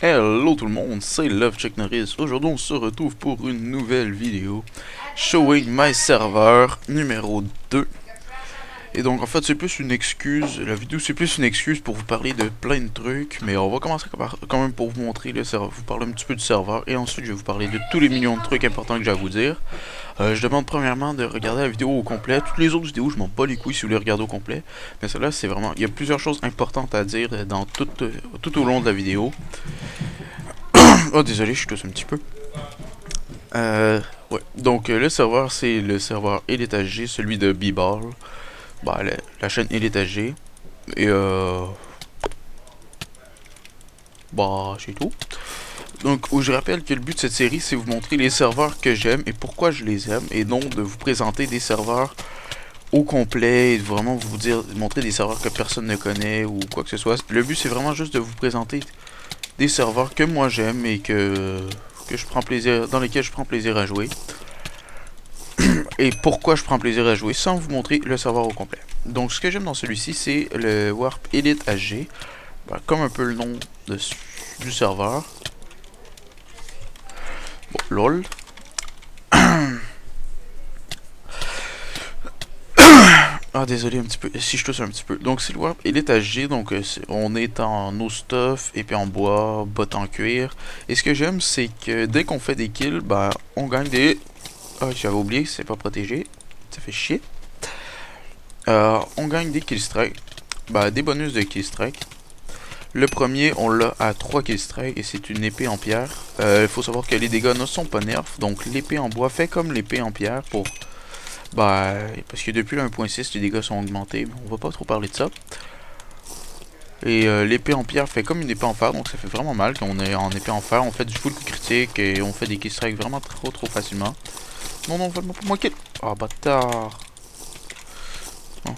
Hello tout le monde, c'est LoveCheck Norris. Aujourd'hui on se retrouve pour une nouvelle vidéo Showing My Server numéro 2. Et donc en fait c'est plus une excuse, la vidéo c'est plus une excuse pour vous parler de plein de trucs. Mais on va commencer quand même pour vous montrer le serveur, vous parler un petit peu du serveur. Et ensuite je vais vous parler de tous les millions de trucs importants que j'ai à vous dire. Je demande premièrement de regarder la vidéo au complet. Toutes les autres vidéos je m'en bats les couilles si vous les regardez au complet. Mais celle-là c'est vraiment, il y a plusieurs choses importantes à dire dans tout au long de la vidéo. Oh désolé, je suis tous un petit peu. Ouais. Donc le serveur c'est le serveur Elite HG, celui de B-Ball. Bah la chaîne Elite HG. Et bah c'est tout. Donc je rappelle que le but de cette série c'est vous montrer les serveurs que j'aime et pourquoi je les aime. Et non de vous présenter des serveurs au complet et de vraiment vous dire, montrer des serveurs que personne ne connaît ou quoi que ce soit. Le but c'est vraiment juste de vous présenter des serveurs que moi j'aime et que je prends plaisir, dans lesquels je prends plaisir à jouer. Et pourquoi je prends plaisir à jouer sans vous montrer le serveur au complet. Donc ce que j'aime dans celui-ci c'est le Warp Elite HG. Ben, comme un peu le nom du serveur. Bon, lol. Ah désolé un petit peu, si je tousse un petit peu. Donc c'est le Warp Elite HG, donc on est en no stuff, épée en bois, bottes en cuir. Et ce que j'aime c'est que dès qu'on fait des kills, bah on gagne des... Ah j'avais oublié que c'est pas protégé, ça fait chier. On gagne des killstrikes, bah des bonus de killstrike. Le premier on l'a à 3 killstrikes et c'est une épée en pierre. Il faut savoir que les dégâts ne sont pas nerfs, donc l'épée en bois fait comme l'épée en pierre pour... Bah, parce que depuis le 1.6, les dégâts sont augmentés, mais on va pas trop parler de ça. Et l'épée en pierre fait comme une épée en fer, donc ça fait vraiment mal quand on est en épée en fer. On fait du full coup critique et on fait des kill strikes vraiment trop facilement. Non, non, vraiment pas moi kill. Ah, bâtard. Bon.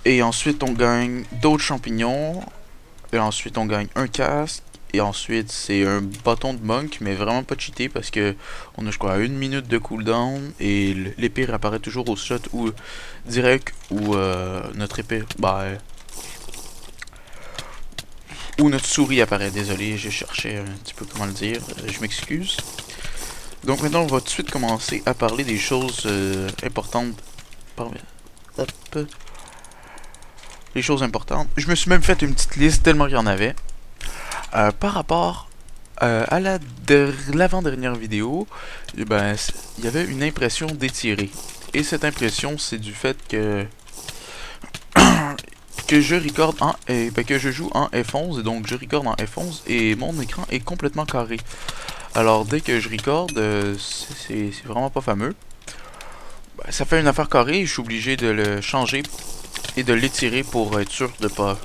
Et ensuite, on gagne d'autres champignons. Et ensuite, on gagne un casque. Et ensuite, c'est un bâton de monk, mais vraiment pas cheaté parce que on a, je crois, 1 minute de cooldown et l'épée réapparaît toujours au shot ou direct ou notre épée, bah, ou notre souris apparaît. Désolé, j'ai cherché un petit peu comment le dire, je m'excuse. Donc maintenant, on va tout de suite commencer à parler des choses importantes. Hop. Les choses importantes. Je me suis même fait une petite liste tellement qu'il y en avait. Par rapport à l'avant-dernière vidéo, ben, il y avait une impression d'étirer. Et cette impression, c'est du fait que je record en que je joue en F11 et donc je record en F11 et mon écran est complètement carré. Alors dès que je record, c'est vraiment pas fameux. Ben, ça fait une affaire carrée et je suis obligé de le changer et de l'étirer pour être sûr de pas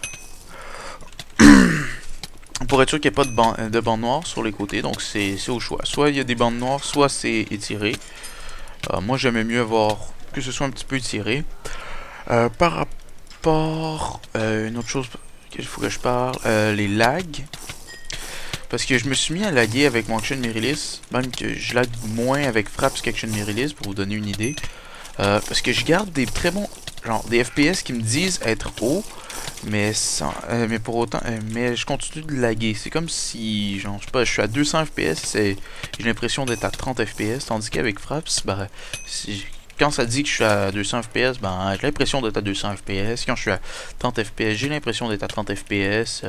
pour être sûr qu'il n'y ait pas de bandes noires sur les côtés, donc c'est au choix. Soit il y a des bandes noires, soit c'est étiré. Moi j'aimais mieux avoir que ce soit un petit peu étiré. Par rapport, une autre chose qu'il faut que je parle, les lags. Parce que je me suis mis à laguer avec mon Action Mirilis, même que je lag moins avec Fraps qu'Action Mirilis, pour vous donner une idée. Parce que je garde des très bons, genre des FPS qui me disent être hauts, mais pour autant, mais je continue de laguer. C'est comme si, genre, je sais pas, je suis à 200 FPS, j'ai l'impression d'être à 30 FPS, tandis qu'avec Fraps, bah, quand ça dit que je suis à 200 FPS, ben, j'ai l'impression d'être à 200 FPS. Quand je suis à 30 FPS, j'ai l'impression d'être à 30 FPS.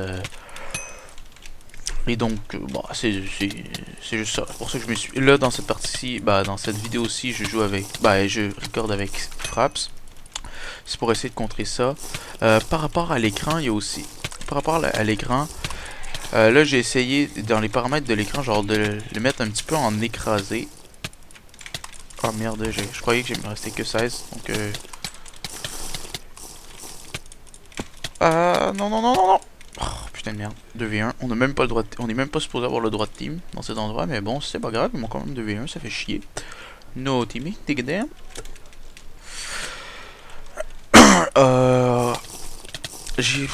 Et donc, bah, c'est juste ça. C'est pour ça que je me suis... Là, dans cette partie-ci, bah, dans cette vidéo-ci, je joue avec... Bah, je recorde avec Fraps. C'est pour essayer de contrer ça. Par rapport à l'écran, il y a aussi... Par rapport à l'écran, là, j'ai essayé, dans les paramètres de l'écran, genre, de le mettre un petit peu en écrasé. Oh merde, je croyais que me restait que 16, donc non, non, non, non, non. Oh, putain de merde, 2v1, on n'a même pas le droit on est même pas supposé avoir le droit de team dans cet endroit, mais bon, c'est pas grave, ils m'ont quand même 2v1, ça fait chier. No teaming, take it down. J'ai...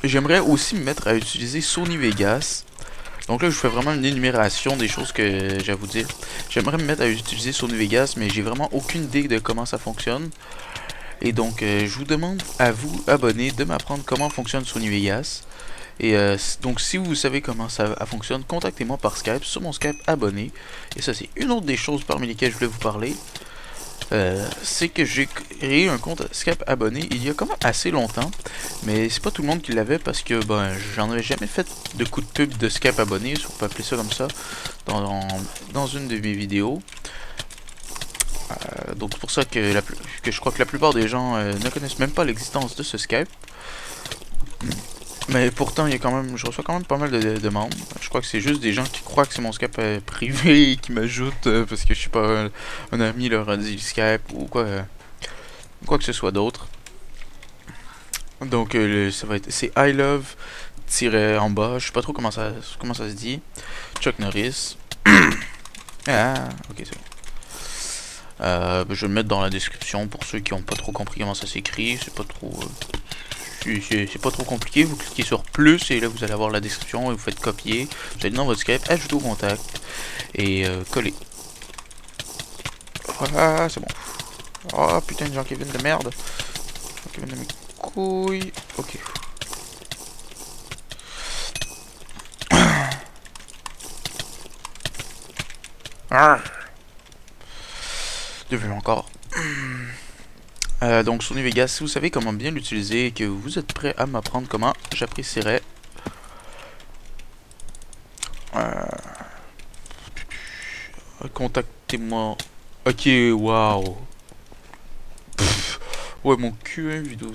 J'aimerais aussi me mettre à utiliser Sony Vegas. Donc là, je fais vraiment une énumération des choses que j'ai à vous dire. J'aimerais me mettre à utiliser Sony Vegas, mais j'ai vraiment aucune idée de comment ça fonctionne. Et donc, je vous demande à vous, abonnés, de m'apprendre comment fonctionne Sony Vegas. Et donc, si vous savez comment ça fonctionne, contactez-moi par Skype, sur mon Skype abonné. Et ça, c'est une autre des choses parmi lesquelles je voulais vous parler. C'est que j'ai créé un compte Skype abonné il y a quand même assez longtemps, mais c'est pas tout le monde qui l'avait parce que ben j'en avais jamais fait de coup de pub de Skype abonné, si on peut appeler ça comme ça, dans une de mes vidéos. Donc c'est pour ça que, je crois que la plupart des gens ne connaissent même pas l'existence de ce Skype. Mais pourtant, je reçois quand même pas mal de demandes. Je crois que c'est juste des gens qui croient que c'est mon Skype privé et qui m'ajoutent parce que je sais pas, un ami leur a dit Skype ou quoi que ce soit d'autre. Donc ça va être, c'est I love en bas, je sais pas trop comment ça se dit. Chuck Norris. Ah, ok, c'est bon. Je vais le mettre dans la description pour ceux qui ont pas trop compris comment ça s'écrit. C'est pas trop compliqué. Vous cliquez sur plus et là vous allez avoir la description et vous faites copier. Vous allez dans votre Skype, ajouter au contact et coller. Voilà, c'est bon. Oh putain, Jean-Kevin de merde. Jean-Kevin de mes couilles. Ok. Devenu encore. Donc Sony Vegas, si vous savez comment bien l'utiliser et que vous êtes prêt à m'apprendre comment, j'apprécierais. Contactez-moi. Ok, waouh. Ouais, mon cul, hein, vidéo.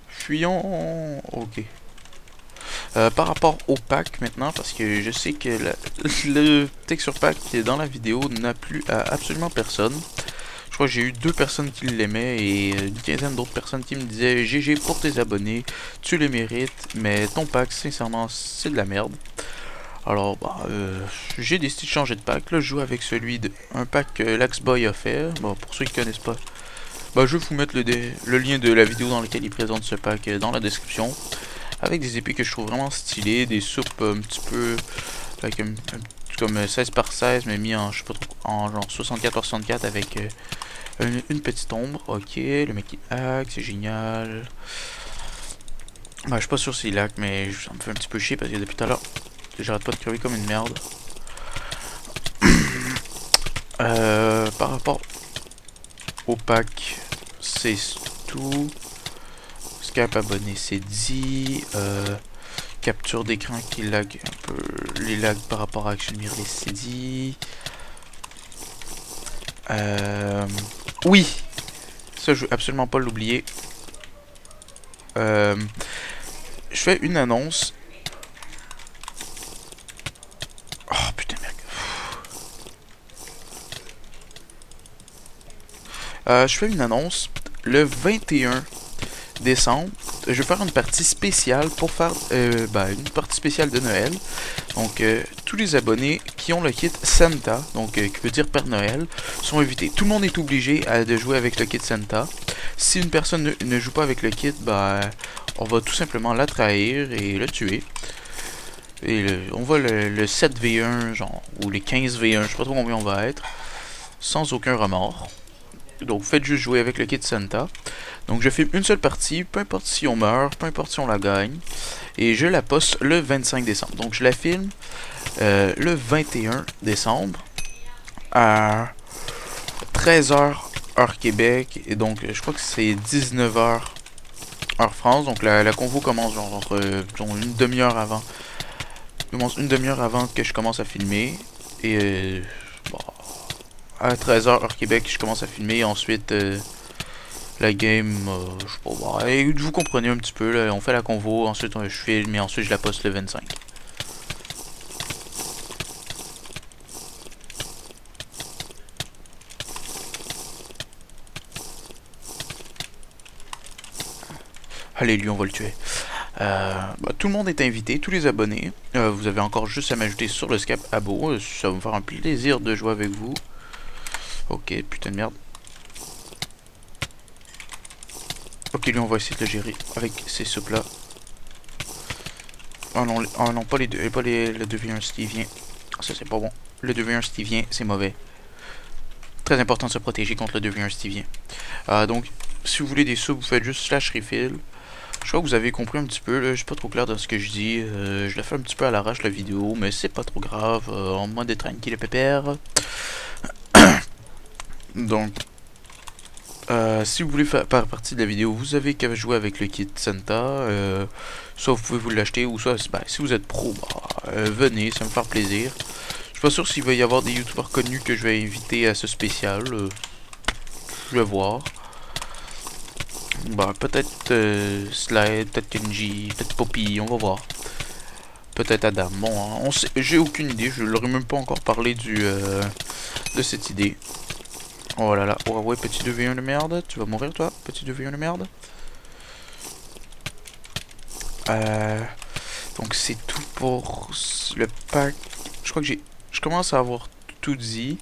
Fuyons. Ok. Par rapport au pack maintenant, parce que je sais que le texture pack qui est dans la vidéo n'a plu à absolument personne. Je crois que j'ai eu 2 personnes qui l'aimaient et une quinzaine d'autres personnes qui me disaient GG pour tes abonnés, tu les mérites, mais ton pack, sincèrement, c'est de la merde. Alors, bah, j'ai décidé de changer de pack. Là, je joue avec un pack que l'Axboy a fait. Bon, pour ceux qui connaissent pas, bah, je vais vous mettre le lien de la vidéo dans laquelle il présente ce pack dans la description. Avec des épées que je trouve vraiment stylées, des soupes un petit peu avec comme 16 par 16 mais mis en, je sais pas trop, en genre 64 avec une petite ombre. Ok, le mec qui hack, c'est génial. Bah, je suis pas sûr s'il hack, mais ça me fait un petit peu chier parce que depuis tout à l'heure, j'arrête pas de crever comme une merde. Par rapport au pack, c'est tout. Skype abonné, c'est dit. Capture d'écran qui lag un peu. Les lags par rapport à Action Mirrorless, c'est dit. Oui, ça je veux absolument pas l'oublier. Je fais une annonce. Oh putain merde. Je fais une annonce le 21 décembre. Je vais faire une partie spéciale pour faire une partie spéciale de Noël. Donc tous les abonnés qui ont le kit Santa, donc qui veut dire Père Noël, sont invités. Tout le monde est obligé de jouer avec le kit Santa. Si une personne ne joue pas avec le kit, on va tout simplement la trahir et le tuer. Et on va le 7v1 genre, ou les 15v1, je sais pas trop combien on va être, sans aucun remords. Donc faites juste jouer avec le kit Santa. Donc je filme une seule partie, peu importe si on meurt, peu importe si on la gagne. Et je la poste le 25 décembre. Donc je la filme le 21 décembre à 13h heure Québec. Et donc je crois que c'est 19h heure France. Donc la convo commence genre une demi-heure avant. Commence une demi-heure avant que je commence à filmer. Et à 13h heure Québec je commence à filmer. Et ensuite la game, je sais pas, et vous comprenez un petit peu, là, on fait la convo, ensuite je filme et ensuite je la poste le 25. Allez, lui on va le tuer. Tout le monde est invité, tous les abonnés. Vous avez encore juste à m'ajouter sur le Skype abo, ça va me faire un plaisir de jouer avec vous. Ok, putain de merde. Ok, lui on va essayer de le gérer avec ces soupes là. Oh non, pas les deux, pas le 2v1 Stevien. Ça c'est pas bon. Le 2v1 Stevien, c'est mauvais. Très important de se protéger contre le devenir stivien. Donc, si vous voulez des subs, vous faites juste /refill. Je crois que vous avez compris un petit peu, là, je suis pas trop clair dans ce que je dis. Je l'ai fait un petit peu à l'arrache la vidéo, mais c'est pas trop grave. En mode tranquille et pépère. Donc, si vous voulez faire partie de la vidéo, vous avez qu'à jouer avec le kit Santa. Soit vous pouvez vous l'acheter, ou soit si vous êtes pro, venez, ça va me faire plaisir. Je suis pas sûr s'il va y avoir des youtubeurs connus que je vais inviter à ce spécial. Je vais voir. Bah, peut-être Slide, peut-être Kenji, peut-être Poppy, on va voir. Peut-être Adam. Bon, on sait, j'ai aucune idée, je leur ai même pas encore parlé de cette idée. Oh là là, oh ouais, petit 2v1 de merde, tu vas mourir toi, petit 2v1 de merde. Donc c'est tout pour le pack. Je crois que je commence à avoir tout dit.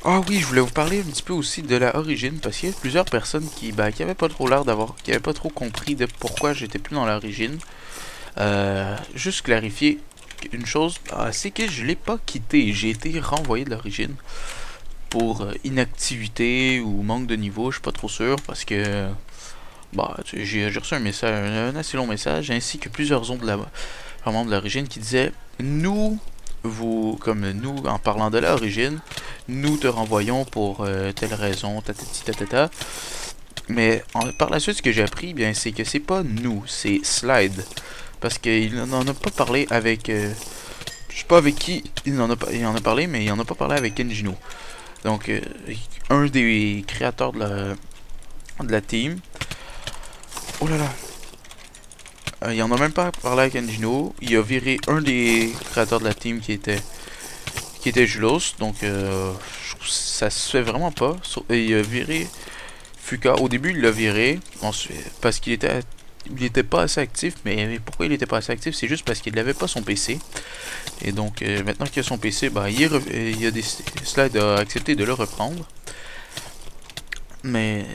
Ah oui, je voulais vous parler un petit peu aussi de la origine, parce qu'il y a plusieurs personnes qui avaient pas trop l'air d'avoir, qui avaient pas trop compris de pourquoi j'étais plus dans l'origine. Juste clarifier une chose, c'est que je l'ai pas quitté, j'ai été renvoyé de l'origine pour inactivité ou manque de niveau, je suis pas trop sûr, parce que j'ai reçu un message, un assez long message, ainsi que plusieurs membres de l'origine qui disaient nous, comme nous, en parlant de l'origine, nous te renvoyons pour telle raison, tatati tatata. Mais par la suite, ce que j'ai appris, c'est que c'est pas nous, c'est Slide. Parce qu'il n'en a pas parlé avec... je sais pas avec qui il en a parlé, mais il en a pas parlé avec Kenjino. Donc, un des créateurs de la team. Oh là là. Il en a même pas parlé avec Kenjino. Il a viré un des créateurs de la team qui était Julos. Donc, ça se fait vraiment pas. Et il a viré Fuka. Au début, il l'a viré. Parce qu'il était pas assez actif, mais pourquoi il était pas assez actif? C'est juste parce qu'il n'avait pas son PC. Et donc, maintenant qu'il a son PC, il a Slide a accepté de le reprendre. Mais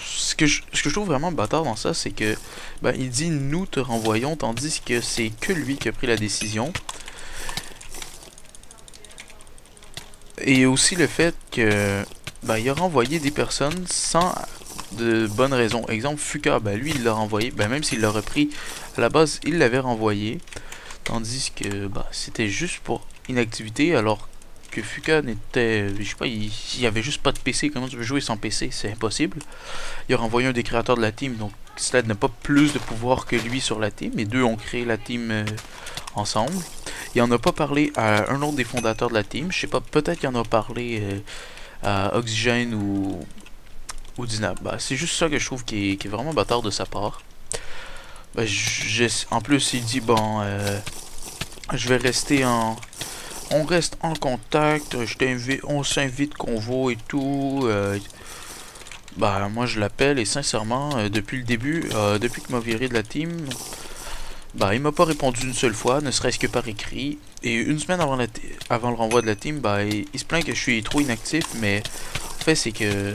ce que je trouve vraiment bâtard dans ça, c'est que il dit nous te renvoyons, tandis que c'est que lui qui a pris la décision. Et aussi le fait que il a renvoyé des personnes sans de bonnes raisons. Exemple, Fuka, lui il l'a renvoyé, même s'il l'a repris, à la base il l'avait renvoyé, tandis que c'était juste pour inactivité, alors que Fuka n'était, je sais pas, il avait juste pas de PC. Comment tu veux jouer sans PC? C'est impossible. Il a renvoyé un des créateurs de la team, donc Sled n'a pas plus de pouvoir que lui sur la team, et deux ont créé la team ensemble. Il en a pas parlé à un autre des fondateurs de la team, je sais pas, peut-être qu'il en a parlé à Oxygène ou Dinab. C'est juste ça que je trouve qui est vraiment bâtard de sa part. En plus, il dit je vais rester on reste en contact, on s'invite convo et tout. Moi je l'appelle et sincèrement, depuis le début, depuis qu'il m'a viré de la team, il m'a pas répondu une seule fois, ne serait-ce que par écrit. Et une semaine avant le renvoi de la team, il se plaint que je suis trop inactif, mais en fait c'est que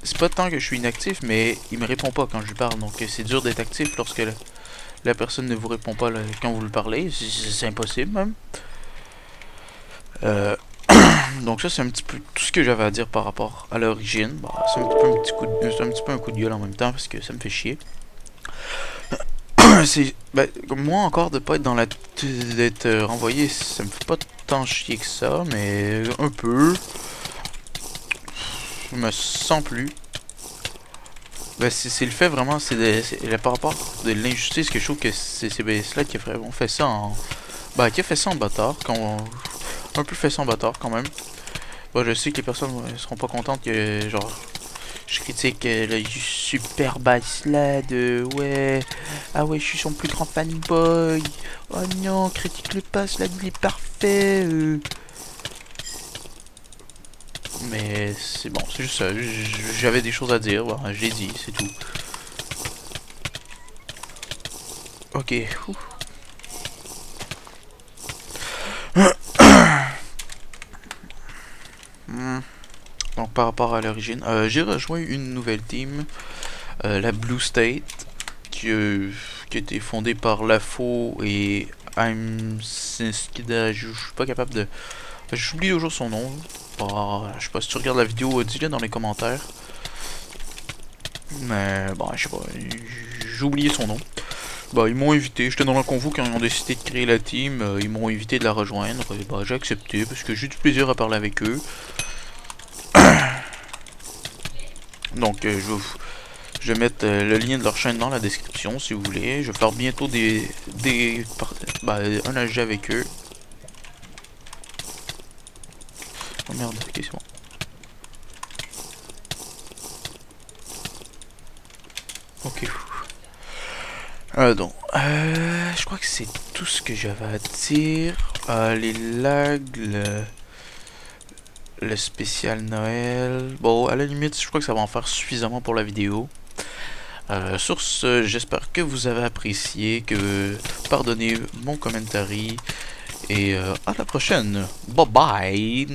c'est pas tant que je suis inactif, mais il me répond pas quand je lui parle, donc c'est dur d'être actif lorsque la personne ne vous répond pas quand vous lui parlez, c'est impossible même. Donc ça c'est un petit peu tout ce que j'avais à dire par rapport à l'origine. C'est un petit peu un coup de gueule en même temps parce que ça me fait chier. Moi encore de pas être d'être renvoyé, ça me fait pas tant chier que ça, mais un peu. Je me sens plus. C'est le fait vraiment, par rapport de l'injustice que je trouve que c'est Slide qui a vraiment fait ça qui a fait ça en bâtard, un peu fait ça en bâtard quand même. Je sais que les personnes seront pas contentes que je critique le super Slide, ouais. Ah ouais, je suis son plus grand fanboy. Oh non, critique le pas, Slide il est parfait. Mais c'est bon, c'est juste ça. J'avais des choses à dire, je l'ai dit, c'est tout. Ok. Donc par rapport à l'origine, j'ai rejoint une nouvelle team, la Blue State, qui a été fondée par Lafo et je suis pas capable de... J'oublie toujours son nom. Je sais pas, si tu regardes la vidéo, dis-le dans les commentaires. Mais bon, je sais pas, j'ai oublié son nom. Bah, ils m'ont invité, j'étais dans la convo quand ils ont décidé de créer la team, ils m'ont invité de la rejoindre, et bah j'ai accepté parce que j'ai du plaisir à parler avec eux. Donc je vais mettre le lien de leur chaîne dans la description si vous voulez. Je vais faire bientôt un AG avec eux. Oh merde, ok c'est bon. Ok. Je crois que c'est tout ce que j'avais à dire. Les lags, le spécial Noël. Bon, à la limite, je crois que ça va en faire suffisamment pour la vidéo. Sur ce, j'espère que vous avez apprécié, que pardonnez mon commentaire. Et à la prochaine. Bye bye.